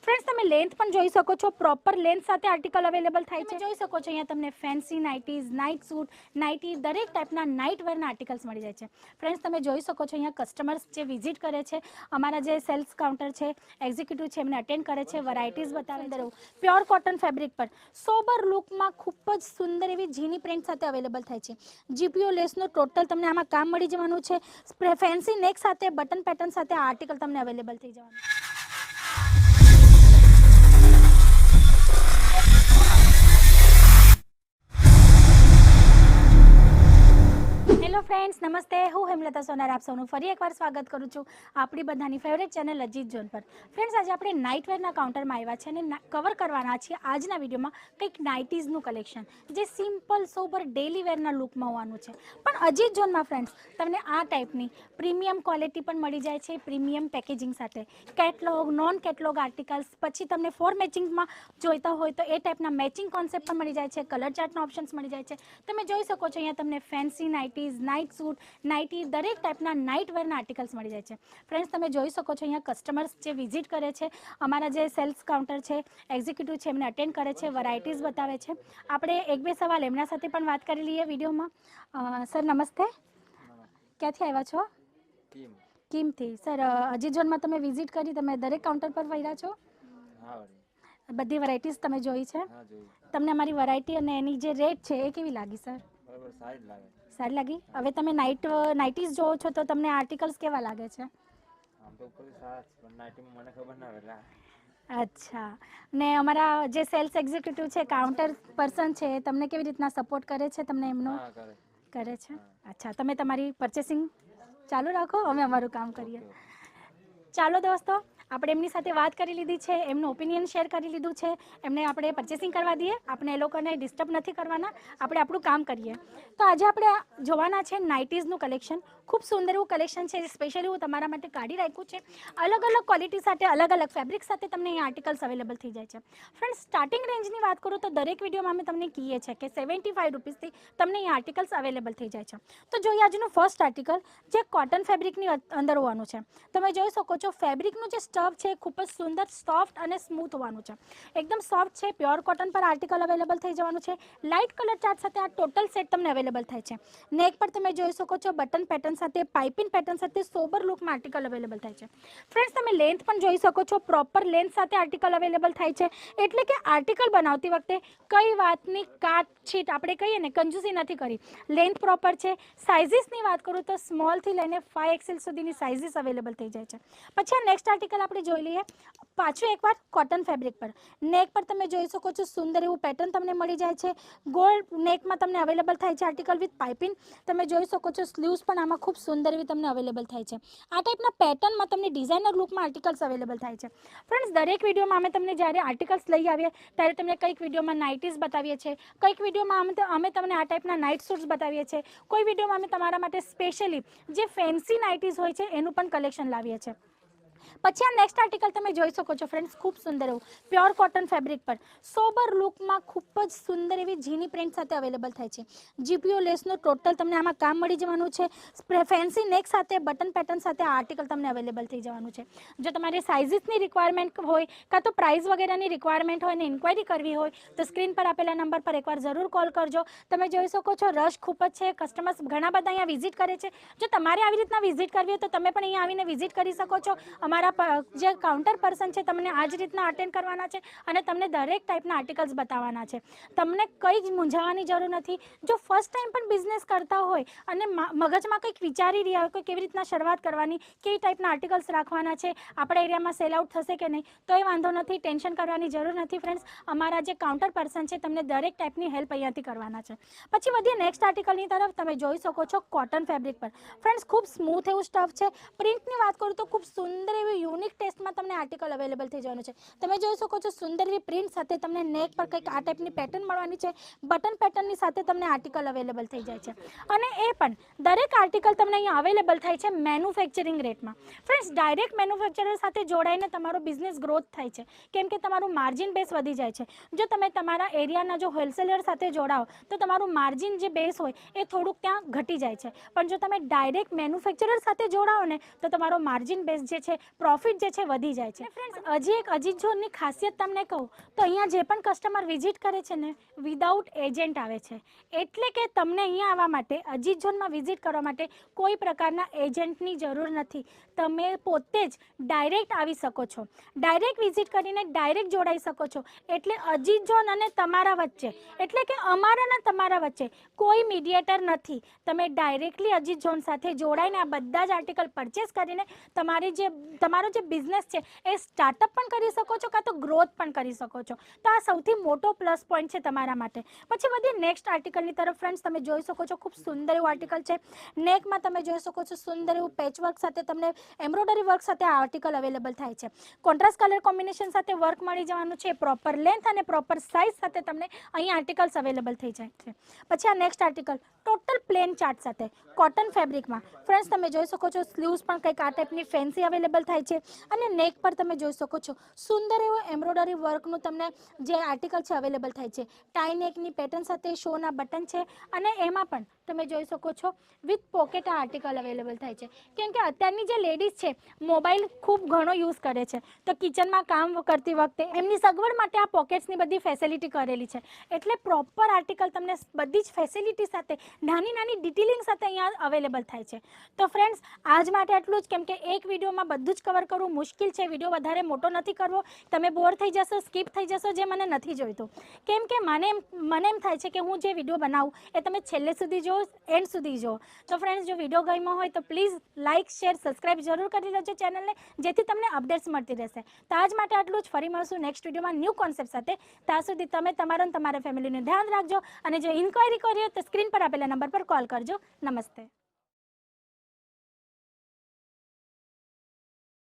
Friends તમે length પણ જોઈ શકો છો, પ્રોપર લેન્થ સાથે આર્ટિકલ અવેલેબલ થાય છે. જોઈ શકો છો અહીંયા તમને ફેન્સી નાઇટીઝ, નાઇટ સૂટ, નાઇટી દરેક ટાઈપના નાઇટ વેરના આર્ટિકલ્સ મળી જાય છે. ફ્રેન્ડ્સ તમે જોઈ શકો છો અહીંયા કસ્ટમર્સ જે વિઝિટ કરે છે, અમારા જે સેલ્સ કાઉન્ટર છે, એક્ઝિક્યુટિવ છે, એમને અટેન્ડ કરે છે, વેરાયટીઝ બતાવે છે. પ્યોર કોટન ફેબ્રિક પર સોબર લુકમાં ખૂબ જ સુંદર એવી ઝીની પ્રિન્ટ સાથે અવેલેબલ થાય છે. જીપીઓ લેસનું ટોટલ તમને આમાં કામ મળી જવાનું છે. ફેન્સી નેક સાથે બટન પેટર્ન સાથે આ આર્ટિકલ તમને અવેલેબલ થઈ જવાનું છે. હેલો ફ્રેન્ડ્સ, નમસ્તે. હું હેમલતા સોનાર આપ સૌનું ફરી એકવાર સ્વાગત કરું છું આપણી બધાની ફેવરેટ ચેનલ અજીત ઝોન પર. ફ્રેન્ડ્સ, આજે આપણે નાઇટવેરના કાઉન્ટરમાં આવ્યા છે અને કવર કરવાના છીએ આજના વિડીયોમાં કંઈક નાઇટીઝનું કલેક્શન જે સિમ્પલ સોબર ડેલી વેરના લુકમાં હોવાનું છે. પણ અજીત ઝોનમાં ફ્રેન્ડ્સ તમને આ ટાઈપની પ્રીમિયમ ક્વોલિટી પણ મળી જાય છે, પ્રીમિયમ પેકેજિંગ સાથે કેટલોગ, નોન કેટલોગ આર્ટિકલ્સ, પછી તમને ફોર મેચિંગમાં જોઈતા હોય તો એ ટાઈપના મેચિંગ કોન્સેપ્ટ પણ મળી જાય છે, કલર ચાર્ટના ઓપ્શન્સ મળી જાય છે. તમે જોઈ શકો છો અહીંયા તમને ફેન્સી નાઇટીઝ, નાઇટ સૂટ, નાઇટી દરેક ટાઈપના નાઇટ વેરના આર્ટિકલ્સ મળી જાય છે. ફ્રેન્ડ્સ તમે જોઈ શકો છો અહીંયા કસ્ટમર્સ જે વિઝિટ કરે છે, અમારા જે સેલ્સ કાઉન્ટર છે, એક્ઝિક્યુટિવ છે, એમને અટેન્ડ કરે છે, વેરાયટીઝ બતાવે છે. આપણે એક બે સવાલ એમના સાથે પણ વાત કરી લઈએ વિડીયોમાં. સર નમસ્તે, ક્યાંથી આવ્યા છો? કિમથી. સર અજીત ઝોનમાં તમે વિઝિટ કરી, તમે દરેક કાઉન્ટર પર ફર્યા છો? બધી વેરાયટીઝ તમે જોઈ છે? તમને અમારી વેરાયટી અને એની જે રેટ છે એ કેવી લાગી સર? સારી લાગી. હવે તમે નાઇટીઝ જોવો છો તો તમને આર્ટિકલ્સ કેવા લાગે છે? અચ્છા. ને અમારા જે સેલ્સ એક્ઝિક્યુટિવ છે, કાઉન્ટર પર્સન છે, તમને કેવી રીતના સપોર્ટ કરે છે? તમને એમનો કરે છે? અચ્છા. તમે તમારી પરચેસિંગ ચાલુ રાખો, અમે અમારું કામ કરીએ. ચાલો દોસ્તો, આપણે એમની સાથે વાત કરી લીધી છે, એમનું ઓપિનિયન શેર કરી લીધું છે, એમને આપણે પરચેસિંગ કરવા દઈએ, આપણે એ લોકોને ડિસ્ટર્બ નથી કરવાના, આપણે આપણું કામ કરીએ. તો આજે આપણે જોવાના છે નાઇટીઝનું કલેક્શન. ખૂબ સુંદર એવું કલેક્શન છે, સ્પેશિયલી હું તમારા માટે કાઢી રાખ્યું છે. અલગ અલગ ક્વોલિટી સાથે, અલગ અલગ ફેબ્રિક સાથે તમને અહીંયા આર્ટિકલ્સ અવેલેબલ થઈ જાય છે. ફ્રેન્ડ્સ, સ્ટાર્ટિંગ રેન્જની વાત કરું તો દરેક વિડીયોમાં અમે તમને કહીએ છીએ કે 75 રૂપીસથી તમને અહીંયા આર્ટિકલ્સ અવેલેબલ થઈ જાય છે. તો જોઈએ આજનું ફર્સ્ટ આર્ટિકલ જે કોટન ફેબ્રિકની અંદર હોવાનું છે. તમે જોઈ શકો છો ફેબ્રિકનું જે સ્ટફ છે ખૂબ જ સુંદર, સોફ્ટ અને સ્મૂથ હોવાનું છે. એકદમ સોફ્ટ છે, પ્યોર કોટન પર આર્ટિકલ અવેલેબલ થઈ જવાનું છે. લાઇટ કલર ચાર્ટ સાથે આ ટોટલ સેટ તમને અવેલેબલ થાય છે. નેક પર તમે જોઈ શકો છો બટન પેટર્ન સાથે, પાઇપિંગ પેટર્ન સાથે સોબર લુકમાં આર્ટિકલ અવેલેબલ થાય છે. ફ્રેન્ડ્સ, તમે લેન્થ પણ જોઈ શકો છો, પ્રોપર લેન્થ સાથે આર્ટિકલ અવેલેબલ થાય છે. એટલે કે આર્ટિકલ બનાવતી વખતે કઈ વાતની કાટછીટ આપણે કહીએ ને, કંજૂસી નથી કરી. લેન્થ પ્રોપર છે. સાઇઝીસની વાત કરું તો સ્મોલથી લઈને 5XL સુધીની સાઇઝીસ અવેલેબલ થઈ જાય છે. પછી આ નેક્સ્ટ આર્ટિકલ આપણે જોઈ લઈએ. પાછું એકવાર કોટન ફેબ્રિક પર નેક પર તમે જોઈ શકો છો સુંદર એવું પેટર્ન તમને મળી જાય છે. ગોલ્ડ નેકમાં તમને અવેલેબલ થાય છે આર્ટિકલ વિથ પાઇપિંગ. તમે જોઈ શકો છો સ્લીવ્સ પણ આમાં ખૂબ સુંદર એવી તમને અવેલેબલ થાય છે. આ ટાઈપના પેટર્નમાં તમને ડિઝાઇનર લુકમાં આર્ટિકલ્સ અવેલેબલ થાય છે. ફ્રેન્ડ્સ, દરેક વિડીયોમાં અમે તમને જ્યારે આર્ટિકલ્સ લઈ આવીએ ત્યારે તમને કંઈક વિડીયોમાં નાઇટીઝ બતાવીએ છીએ, કંઈક વિડીયોમાં અમે તમને આ ટાઈપના નાઇટ સૂટ્સ બતાવીએ છીએ, કોઈ વિડીયોમાં અમે તમારા માટે સ્પેશિયલી જે ફેન્સી નાઇટીઝ હોય છે એનું પણ કલેક્શન લાવીએ છીએ. પછી આ નેક્સ્ટ આર્ટિકલ તમે જોઈ શકો છો ફ્રેન્ડ્સ, ખૂબ સુંદર એવું પ્યોર કોટન ફેબ્રિક પર સોબર લુકમાં ખૂબ જ સુંદર એવી ઝીની પ્રિન્ટ સાથે અવેલેબલ થાય છે. જીપીઓ લેસનું ટોટલ તમને આમાં કામ મળી જવાનું છે. ફેન્સી નેક સાથે બટન પેટર્ન સાથે આ આર્ટિકલ તમને અવેલેબલ થઈ જવાનું છે. જો તમારે સાઇઝીસની રિક્વાયરમેન્ટ હોય કાં તો પ્રાઇસ વગેરેની રિક્વાયરમેન્ટ હોય અને ઇન્ક્વાયરી કરવી હોય તો સ્ક્રીન પર આપેલા નંબર પર એકવાર જરૂર કોલ કરજો. તમે જોઈ શકો છો રશ ખૂબ જ છે, કસ્ટમર્સ ઘણા બધા અહીંયા વિઝિટ કરે છે. જો તમારે આવી રીતના વિઝિટ કરવી હોય તો તમે પણ અહીંયા આવીને વિઝિટ કરી શકો છો. અમારા જે કાઉન્ટર પર્સન છે તમને આ જ રીતના અટેન્ડ કરવાના છે અને તમને દરેક ટાઈપના આર્ટિકલ્સ બતાવવાના છે. તમને કંઈ જ મૂંઝાવાની જરૂર નથી. જો ફર્સ્ટ ટાઈમ પણ બિઝનેસ કરતા હોય અને મગજમાં કંઈક વિચારી રહ્યા હોય કે કેવી રીતના શરૂઆત કરવાની, કેવી ટાઈપના આર્ટિકલ્સ રાખવાના છે, આપણા એરિયામાં સેલ આઉટ થશે કે નહીં, તો એ વાંધો નથી, ટેન્શન કરવાની જરૂર નથી. ફ્રેન્ડ્સ, અમારા જે કાઉન્ટર પર્સન છે તમને દરેક ટાઈપની હેલ્પ અહીંયાથી કરવાના છે. પછી વધીએ નેક્સ્ટ આર્ટિકલની તરફ. તમે જોઈ શકો છો કોટન ફેબ્રિક પર ફ્રેન્ડ્સ ખૂબ સ્મૂથ એવું સ્ટફ છે. પ્રિન્ટની વાત કરું તો ખૂબ સુંદર એવી યુનિક ટેસ્ટમાં તમને આર્ટિકલ અવેલેબલ થઈ જવાનું છે. તમે જોઈ શકો છો સુંદર એવી પ્રિન્ટ સાથે તમને નેક પર કંઈક આ ટાઈપની પેટર્ન મળવાની છે. બટન પેટર્નની સાથે તમને આર્ટિકલ અવેલેબલ થઈ જાય છે. અને એ પણ દરેક આર્ટિકલ તમને અહીંયા અવેલેબલ થાય છે મેન્યુફેક્ચરિંગ રેટમાં. ફ્રેન્ડ્સ, ડાયરેક્ટ મેન્યુફેક્ચરર સાથે જોડાઈને તમારો બિઝનેસ ગ્રોથ થાય છે, કેમ કે તમારું માર્જિન બેઝ વધી જાય છે. જો તમે તમારા એરિયાના જો હોલસેલર સાથે જોડાઓ તો તમારું માર્જિન જે બેઝ હોય એ થોડુંક ત્યાં ઘટી જાય છે. પણ જો તમે ડાયરેક્ટ મેન્યુફેક્ચરર સાથે જોડાઓ ને તો તમારો માર્જિન બેઝ જે છે પ્રોફિટ જે છે વધી જાય છે. ફ્રેન્ડ્સ, હજી એક અજીત ઝોનની ખાસિયત તમને કહું તો અહીંયા જે પણ કસ્ટમર વિઝિટ કરે છે ને વિધાઉટ એજન્ટ આવે છે. એટલે કે તમને અહીંયા આવવા માટે, અજીત ઝોનમાં વિઝિટ કરવા માટે કોઈ પ્રકારના એજન્ટની જરૂર નથી. તમે પોતે જ ડાયરેક્ટ આવી શકો છો, ડાયરેક્ટ વિઝિટ કરીને ડાયરેક્ટ જોડાઈ શકો છો. એટલે અજીત ઝોન અને તમારા વચ્ચે, એટલે કે અમારા અને તમારા વચ્ચે કોઈ મીડિયેટર નથી. તમે ડાયરેક્ટલી અજીત ઝોન સાથે જોડાઈને આ બધા જ આર્ટિકલ પરચેસ કરીને તમારો જે બિઝનેસ છે એ સ્ટાર્ટઅપ પણ કરી શકો છો, કાં તો ગ્રોથ પણ કરી શકો છો. તો આ સૌથી મોટો પ્લસ પોઈન્ટ છે તમારા માટે. પછી બધી નેક્સ્ટ આર્ટિકલની તરફ ફ્રેન્ડ્સ તમે જોઈ શકો છો. ખૂબ સુંદર એવું આર્ટિકલ છે. નેકમાં તમે જોઈ શકો છો સુંદર એવું પેચવર્ક સાથે તમને એમ્બ્રોઇડરી વર્ક સાથે આ આર્ટિકલ અવેલેબલ થાય છે. કોન્ટ્રાસ્ટ કલર કોમ્બિનેશન સાથે વર્ક મળી જવાનું છે. પ્રોપર લેન્થ અને પ્રોપર સાઇઝ સાથે તમને અહીં આર્ટિકલ્સ અવેલેબલ થઈ જાય છે. પછી આ next article total plane chart સાથે કોટન ફેબ્રિકમાં ફ્રેન્ડ્સ તમે જોઈ શકો છો. સ્લીવ્સ પણ કંઈક આ ટાઈપની ફેન્સી અવેલેબલ થાય છે. અને નેક પર તમે જોઈ શકો છો સુંદર એવો એમ્બ્રોઇડરી વર્કનું તમને જે આર્ટિકલ છે અવેલેબલ થાય છે. ટાઈ નેકની પેટર્ન સાથે શોના બટન છે. અને એમાં પણ તમે જોઈ શકો છો વિથ પોકેટ આ આર્ટિકલ અવેલેબલ થાય છે. કેમ કે અત્યારની જે લેડીઝ છે મોબાઈલ ખૂબ ઘણો યુઝ કરે છે, તો કિચનમાં કામ કરતી વખતે એમની સગવડ માટે આ પોકેટ્સની બધી ફેસિલિટી કરેલી છે. એટલે પ્રોપર આર્ટિકલ તમને બધી જ ફેસિલિટી સાથે નાની નાની ડિટેલિંગ સાથે અહીંયા અવેલેબલ થાય છે. તો ફ્રેન્ડ્સ, આજ માટે આટલું જ. કેમ કે એક વિડીયોમાં બધું જ કવર કરવું મુશ્કેલ છે. વિડીયો વધારે મોટો નથી કરવો, તમે બોર થઈ જશો, સ્કીપ થઈ જશો, જે મને નથી જોઈતું. કેમ કે મને એમ થાય છે કે હું જે વિડીયો બનાવું એ તમે છેલ્લે સુધી જો, એન્ડ સુધી જો. તો ફ્રેન્ડ્સ, જો વિડીયો ગમ્યો હોય તો પ્લીઝ લાઇક, શેર, સબસ્ક્રાઇબ જરૂર કરી લેજો ચેનલને, જેથી તમને અપડેટ્સ મળતી રહેશે. તો આજ માટે આટલું જ. ફરી મળશું નેક્સ્ટ વિડીયોમાં ન્યૂ કોન્સેપ્ટ સાથે. ત્યાં સુધી તમે તમારા અને તમારા ફેમિલીનું ધ્યાન રાખજો. અને જો ઇન્ક્વાયરી કરી હોય તો સ્ક્રીન પર આપેલા નંબર પર કોલ કરજો. નમસ્તે.